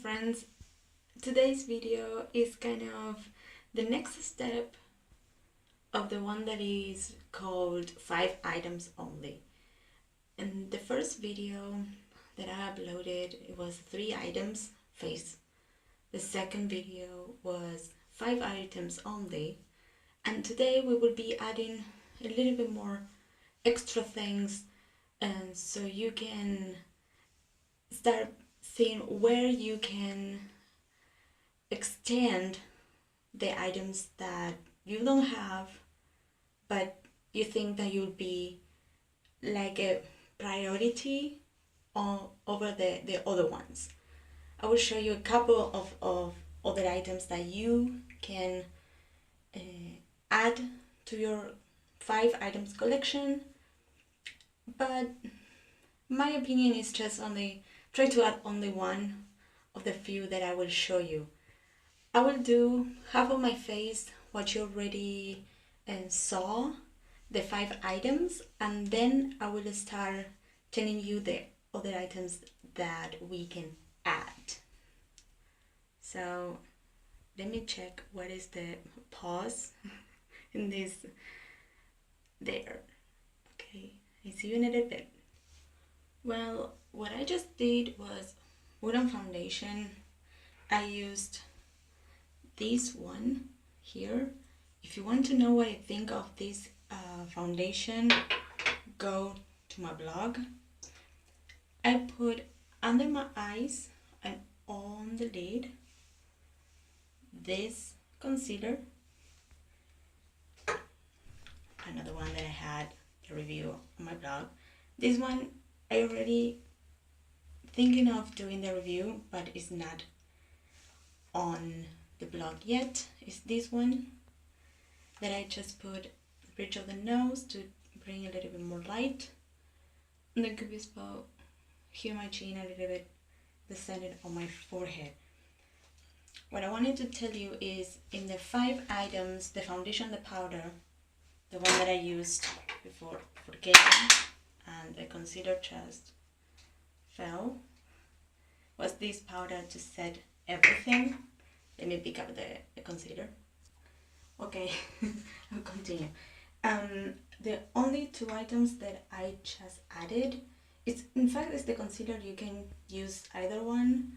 friends, today's video is kind of the next step of the one that is called 5 items only. In the first video that I uploaded, it was 3 items face. The second video was 5 items only, and today we will be adding a little bit more extra things, and so you can start seeing where you can extend the items that you don't have but you think that you'll be like a priority over the other ones. I will show you a couple of other items that you can add to your 5 items collection, but my opinion is just try to add only one of the few that I will show you. I will do half of my face, what you already saw, the 5 items, and then I will start telling you the other items that we can add. So let me check what is the pause in this. There. Okay, I see you in a little bit. Well, what I just did was wooden foundation. I used this one here. If you want to know what I think of this foundation, go to my blog. I put under my eyes and on the lid this concealer, another one that I had a review on my blog. This one I already thinking of doing the review, but it's not on the blog yet. It's this one that I just put the bridge of the nose to bring a little bit more light, and then could be spot here my chin, a little bit the center on my forehead. What I wanted to tell you is in the 5 items, the foundation, the powder, the one that I used before forgetting, and the concealer just fell, was this powder to set everything. Let me pick up the concealer. Okay, I'll continue. The only 2 items that I just added, in fact it's the concealer. You can use either one,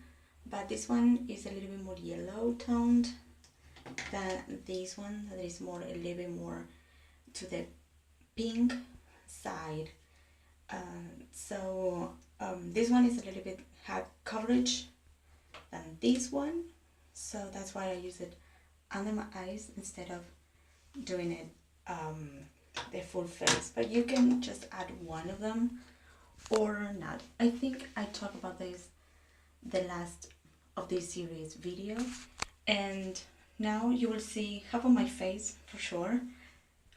but this one is a little bit more yellow toned than this one that is a little bit more to the pink side. This one is a little bit higher coverage than this one, so that's why I use it under my eyes instead of doing it the full face. But you can just add one of them or not. I think I talked about this the last of this series video, and now you will see half of my face for sure.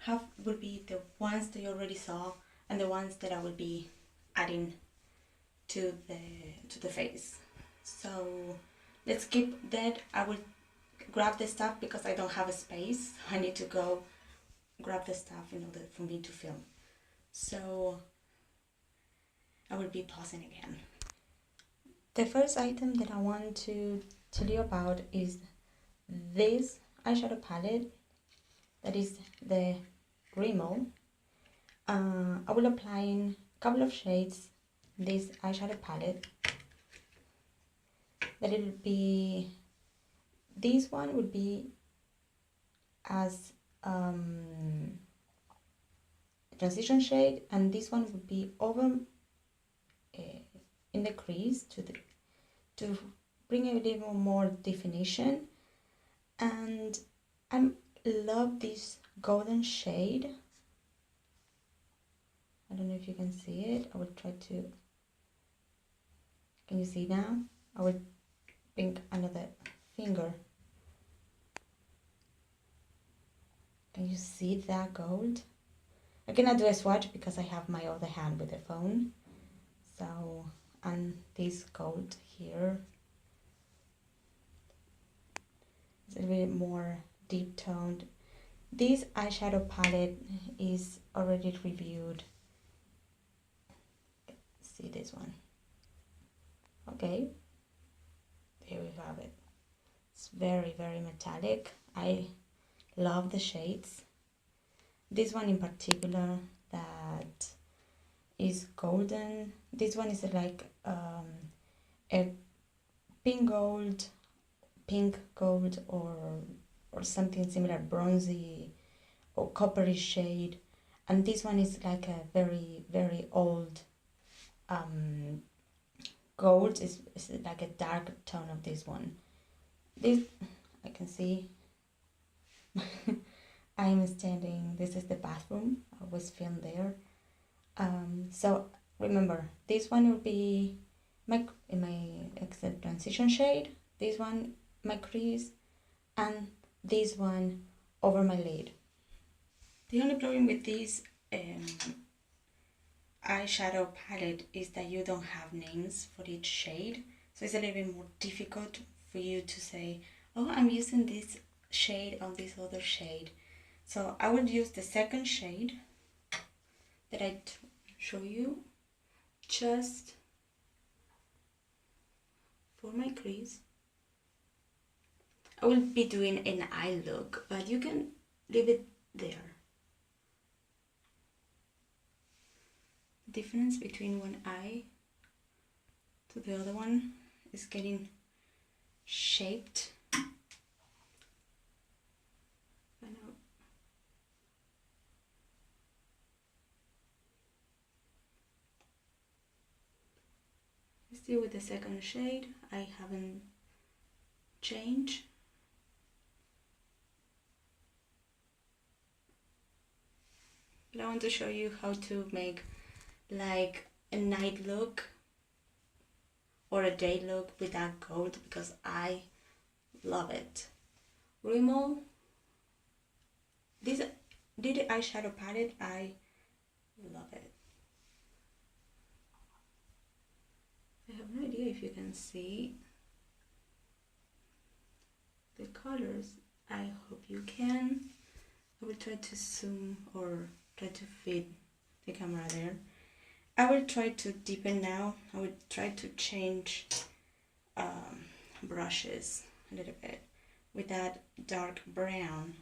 Half will be the ones that you already saw, and the ones that I will be adding to the face. So let's keep that. I will grab the stuff because I don't have a space. I need to go grab the stuff in order for me to film. So I will be pausing again. The first item that I want to tell you about is this eyeshadow palette. That is the Rimmel. I will apply in a couple of shades this eyeshadow palette. That it will be, this one would be as transition shade, and this one would be over in the crease to bring a little more definition. And I love this golden shade. I don't know if you can see it. I will try to. Can you see now? I will bring another finger. Can you see that gold? I cannot do a swatch because I have my other hand with the phone. So, and this gold here is a little bit more deep toned. This eyeshadow palette is already reviewed. See this one. Okay, there we love it. It's very, very metallic. I love the shades. This one in particular that is golden. This one is like a pink gold or something similar, bronzy or coppery shade. And this one is like a very, very old gold. Is like a dark tone of this one. This, I can see, I'm standing, this is the bathroom, I was filmed there. So remember, this one will be my exit transition shade, this one my crease, and this one over my lid. The only problem with this eyeshadow palette is that you don't have names for each shade, so it's a little bit more difficult for you to say, oh, I'm using this shade on this other shade. So I will use the second shade that I show you just for my crease. I will be doing an eye look, but you can leave it there. The difference between one eye to the other one is getting shaped. Still with the second shade, I haven't changed. But I want to show you how to make like a night look or a day look without gold, because I love it. Rimmel, this eyeshadow palette, I love it. I have no idea if you can see the colors. I hope you can. I will try to zoom or try to fit the camera there. I will try to deepen now. I will try to change brushes a little bit with that dark brown.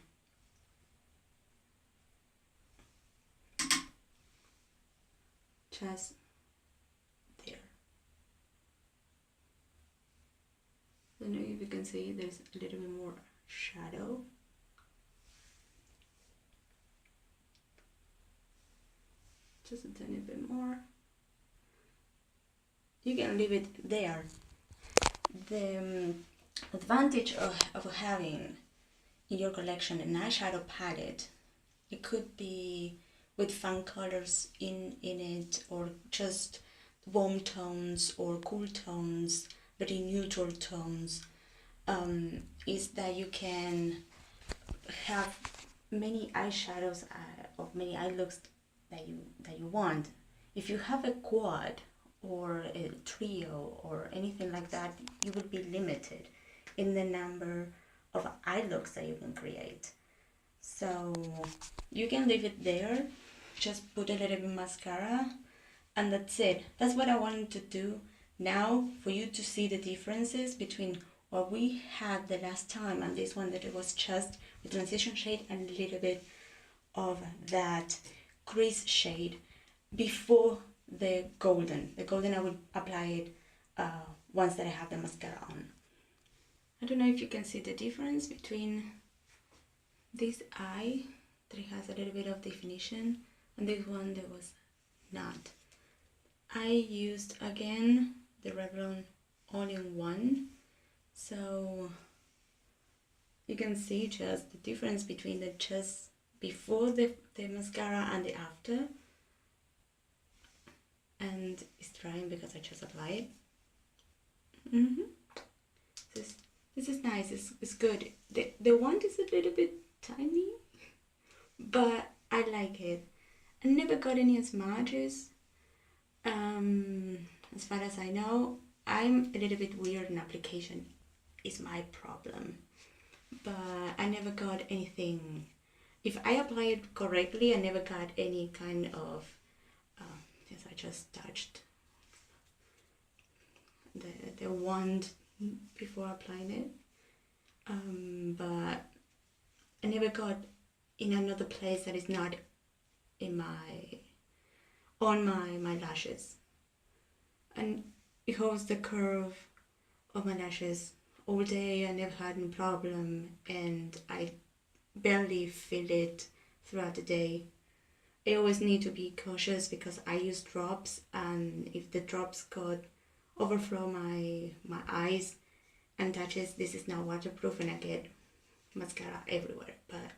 Just there. I don't know if you can see, there's a little bit more shadow. Just a tiny bit more. You can leave it there. The advantage of having in your collection an eyeshadow palette, it could be with fun colors in it, or just warm tones or cool tones, very neutral tones, is that you can have many eyeshadows of many eye looks that you want. If you have a quad or a trio or anything like that, you will be limited in the number of eye looks that you can create. So you can leave it there, just put a little bit of mascara, and that's it. That's what I wanted to do now, for you to see the differences between what we had the last time and this one, that it was just the transition shade and a little bit of that crease shade before the golden. The golden I will apply it once that I have the mascara on. I don't know if you can see the difference between this eye that has a little bit of definition and this one that was not. I used again the Revlon all-in-one, so you can see just the difference between the just before the mascara and the after. And it's drying because I just applied it. This is nice. It's good. The wand is a little bit tiny, but I like it. I never got any smudges. As far as I know, I'm a little bit weird in application. Is my problem, but I never got anything. If I apply it correctly, I never got any kind of. Yes, I just touched the wand before applying it, but I never got in another place that is not in on my lashes, and it holds the curve of my lashes all day. I never had any problem, and I barely feel it throughout the day. I always need to be cautious because I use drops, and if the drops got overflow my eyes and touches, this is not waterproof and I get mascara everywhere. But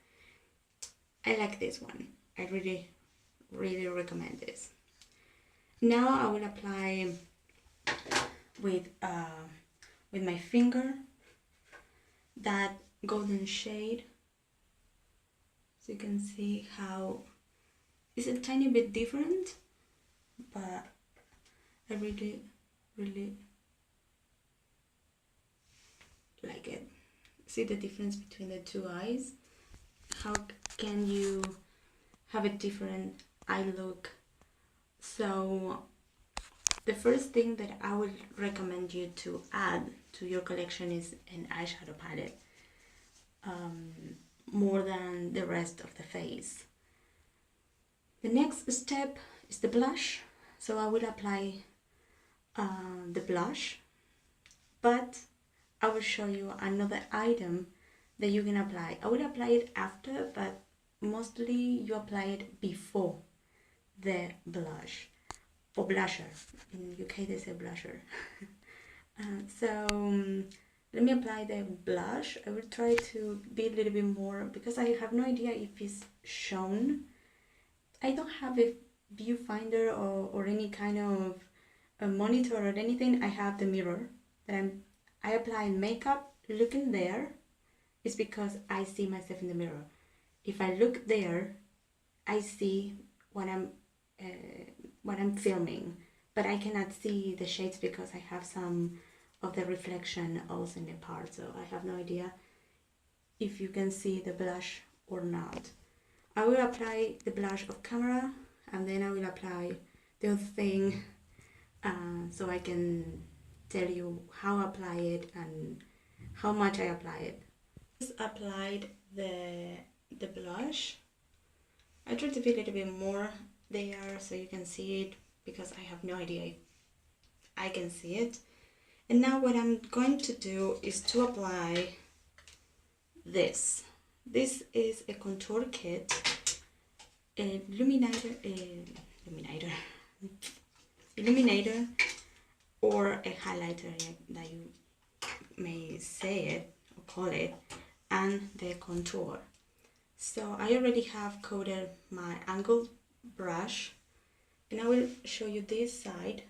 I like this one. I really recommend this. Now I will apply with my finger that golden shade, so you can see how it's a tiny bit different, but I really like it. See the difference between the two eyes? How can you have a different eye look? So the first thing that I would recommend you to add to your collection is an eyeshadow palette, more than the rest of the face. The next step is the blush. So I will apply the blush, but I will show you another item that you can apply. I will apply it after, but mostly you apply it before the blush, or blusher. In UK they say blusher. Let me apply the blush. I will try to be a little bit more, because I have no idea if it's shown. I don't have a viewfinder or any kind of a monitor or anything. I have the mirror that I apply makeup looking there. It's because I see myself in the mirror. If I look there, I see what I'm filming, but I cannot see the shades because I have some of the reflection also in the part, so I have no idea if you can see the blush or not. I will apply the blush off camera, and then I will apply the other thing, so I can tell you how I apply it and how much I apply it. Just applied the blush. I try to be a little bit more there so you can see it, because I have no idea if I can see it. And now what I'm going to do is to apply this. This is a contour kit, a illuminator, or a highlighter that you may say it or call it, and the contour. So I already have coated my angled brush, and I will show you this side.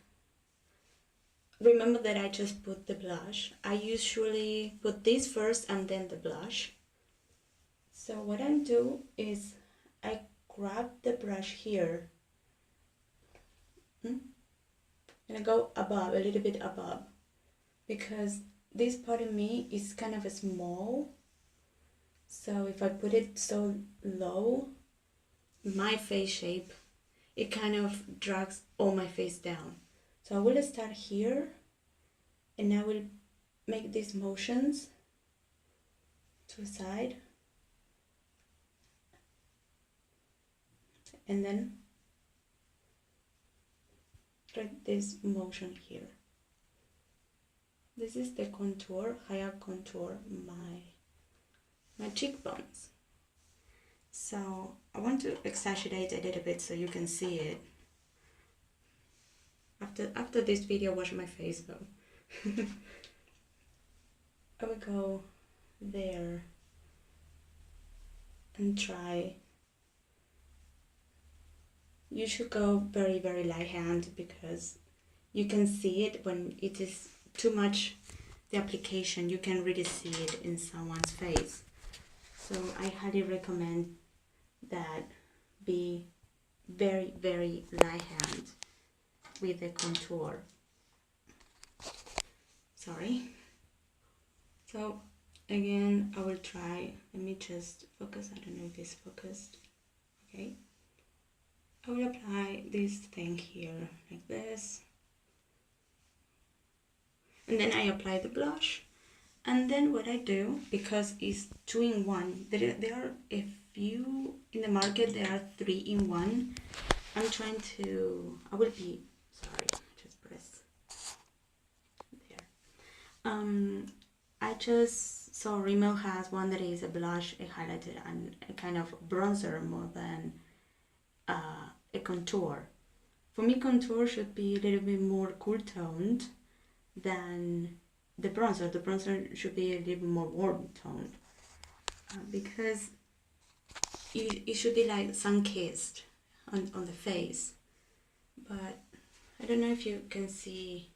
Remember that I just put the blush. I usually put this first and then the blush. So what I do is I grab the brush here, and I go above, a little bit above, because this part of me is kind of small. So if I put it so low, my face shape, it kind of drags all my face down. So I will start here, and I will make these motions to the side, and then try this motion here. This is the contour, how I contour my cheekbones. So I want to exaggerate a little bit so you can see it. After this video, wash my face though. I will go there and try. You should go very light hand, because you can see it when it is too much the application. You can really see it in someone's face. So I highly recommend that be very light hand with the contour. Sorry. So again, I will try. Let me just focus. I don't know if it's focused. Okay. I will apply this thing here like this. And then I apply the blush. And then what I do, because it's 2-in-1, there are a few in the market, there are 3-in-1. I'm trying to, I will be, sorry, just press there. I just saw Rimmel has one that is a blush, a highlighter, and a kind of bronzer more than a contour. For me, contour should be a little bit more cool toned than the bronzer. The bronzer should be a little bit more warm toned because it should be like sun-kissed on the face. But I don't know if you can see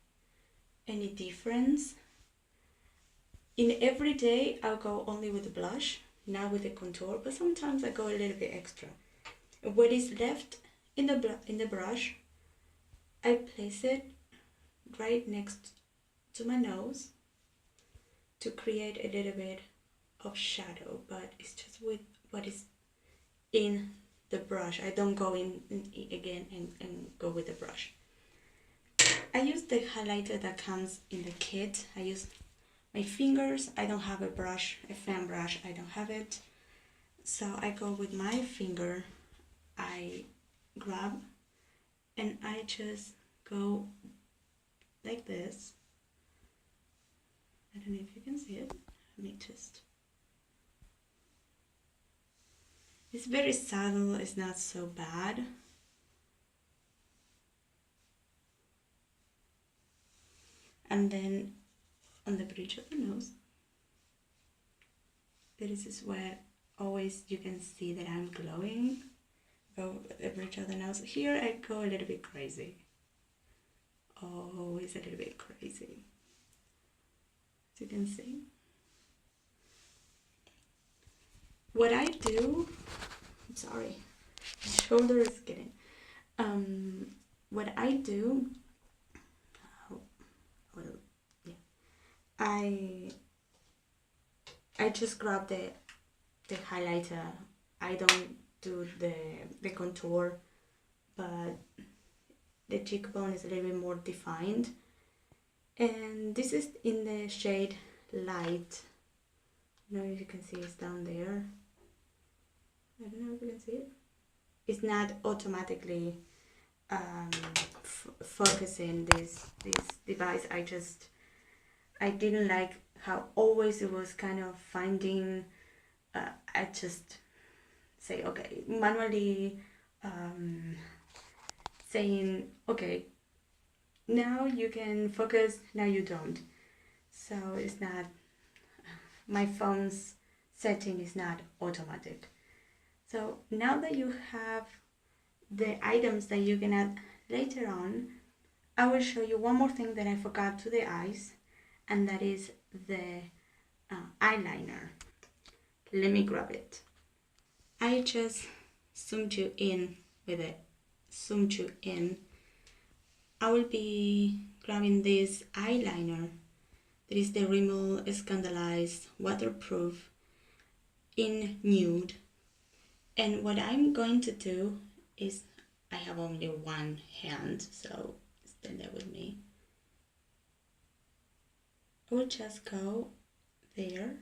any difference. In every day, I'll go only with the blush, not with the contour, but sometimes I go a little bit extra. What is left in the brush, I place it right next to my nose to create a little bit of shadow, but it's just with what is in the brush. I don't go in again and go with the brush. I use the highlighter that comes in the kit. I use my fingers. I don't have a brush, a fan brush, I don't have it. So I go with my finger, I grab and I just go like this. I don't know if you can see it. Let me just. It's very subtle, it's not so bad. And then on the bridge of the nose, this is where always you can see that I'm glowing. Go the bridge of the nose. Here I go a little bit crazy. Always a little bit crazy. As you can see. What I do, I'm sorry, my shoulder is getting. What I do, I just grab the highlighter. I don't do the contour, but the cheekbone is a little bit more defined. And this is in the shade Light. I don't know if you can see it's down there. I don't know if you can see it. It's not automatically focusing this device. I didn't like how always it was kind of finding. I just say okay, manually saying okay, now you can focus, now you don't. So it's not, my phone's setting is not automatic. So now that you have the items that you can add later on, I will show you one more thing that I forgot to the eyes, and that is the eyeliner. Let me grab it. I just zoomed you in with it. Zoomed you in. I will be grabbing this eyeliner. That is the Rimmel Scandaleyes waterproof in Nude. And what I'm going to do is, I have only one hand, so stand there with me. I will just go there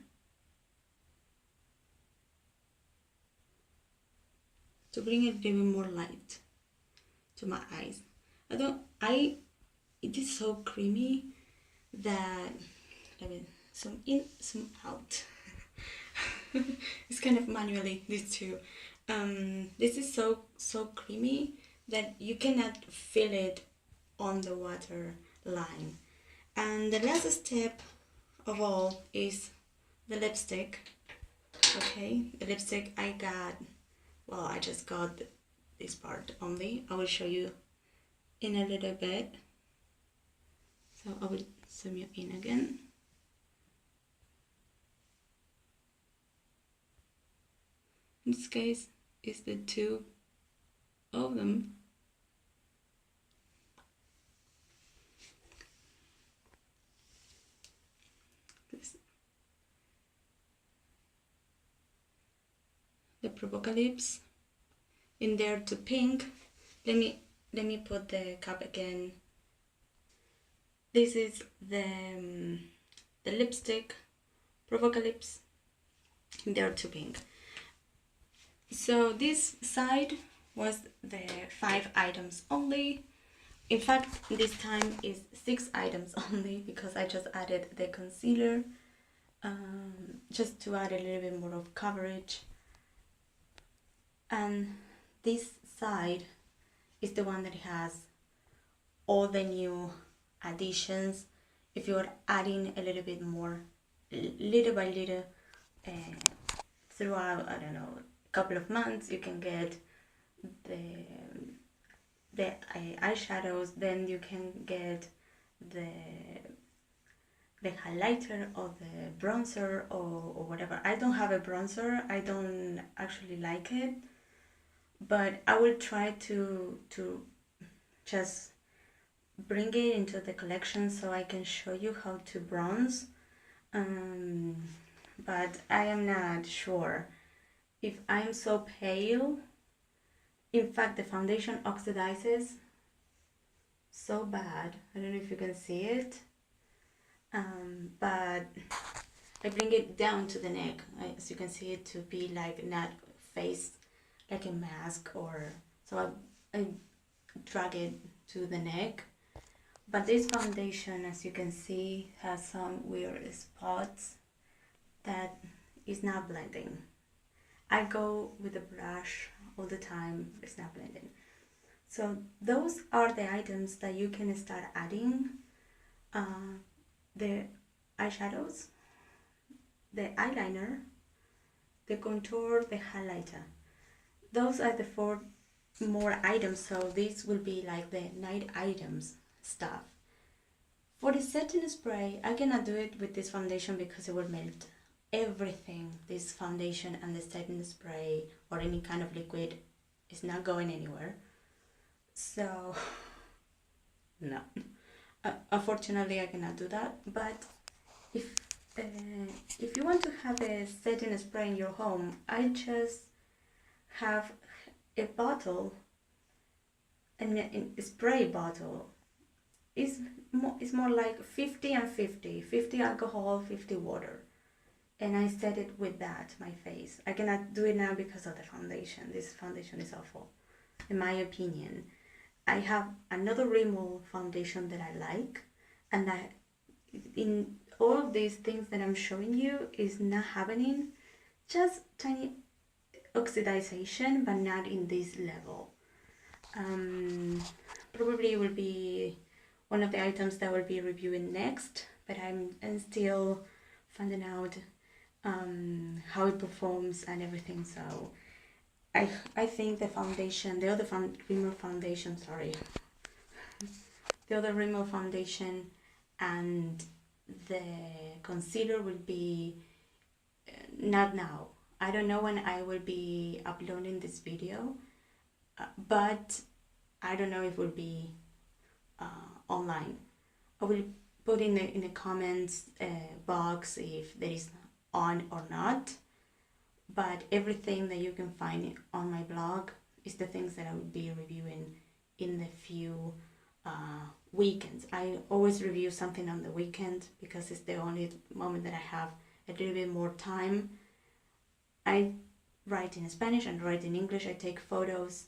to bring a little bit more light to my eyes. It is so creamy that, let me zoom in, zoom out. It's kind of manually, these two. This is so creamy that you cannot feel it on the water line. And the last step of all is the lipstick. Okay, the lipstick I just got this part only. I will show you in a little bit. So I will zoom you in again. In this case, it's the two of them. The Provocalips in there to pink. Let me put the cap again. This is the lipstick, Provocalips. They're too pink. So this side was the 5 items only. In fact, this time is 6 items only because I just added the concealer, just to add a little bit more of coverage. And this side is the one that has all the new additions. If you're adding a little bit more, little by little, throughout, I don't know, a couple of months, you can get the eyeshadows, then you can get the highlighter or the bronzer or whatever. I don't have a bronzer, I don't actually like it, but I will try to just bring it into the collection so I can show you how to bronze, but I am not sure if I'm so pale. In fact, the foundation oxidizes so bad. I don't know if you can see it, but I bring it down to the neck, as you can see it, to be like not face like a mask, or so I drag it to the neck. But this foundation, as you can see, has some weird spots that is not blending. I go with a brush all the time, it's not blending. So those are the items that you can start adding. The eyeshadows, the eyeliner, the contour, the highlighter. Those are the 4 more items, so these will be like the night items stuff. For the setting spray, I cannot do it with this foundation because it will melt everything. This foundation and the setting spray or any kind of liquid is not going anywhere. So no, unfortunately I cannot do that. But if you want to have a setting spray in your home, I just have a bottle, and a spray bottle is more like 50 and 50 alcohol, 50 water, and I set it with that, my face. I cannot do it now because of the foundation. This foundation is awful, in my opinion. I have another Rimmel foundation that I like, and in all of these things that I'm showing you is not happening, just tiny oxidization, but not in this level. Probably will be one of the items that we'll be reviewing next, but I'm still finding out how it performs and everything. So I think the foundation, the other Rimmel foundation, the other Rimmel foundation and the concealer will be not now. I don't know when I will be uploading this video, but I don't know if it will be online. I will put in the comments box if there is on or not, but everything that you can find on my blog is the things that I will be reviewing in the few weekends. I always review something on the weekend because it's the only moment that I have a little bit more time. I write in Spanish and write in English. I take photos,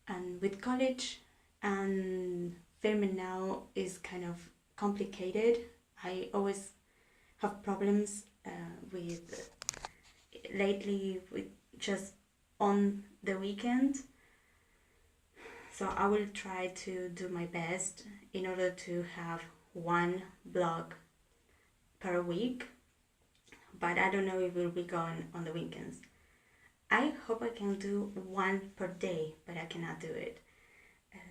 and with college and filming now is kind of complicated. I always have problems with just on the weekend. So I will try to do my best in order to have one vlog per week, but I don't know if it will be going on the weekends. I hope I can do one per day, but I cannot do it.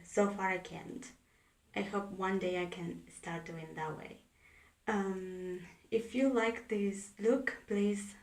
So far I can't. I hope one day I can start doing that way. If you like this look, please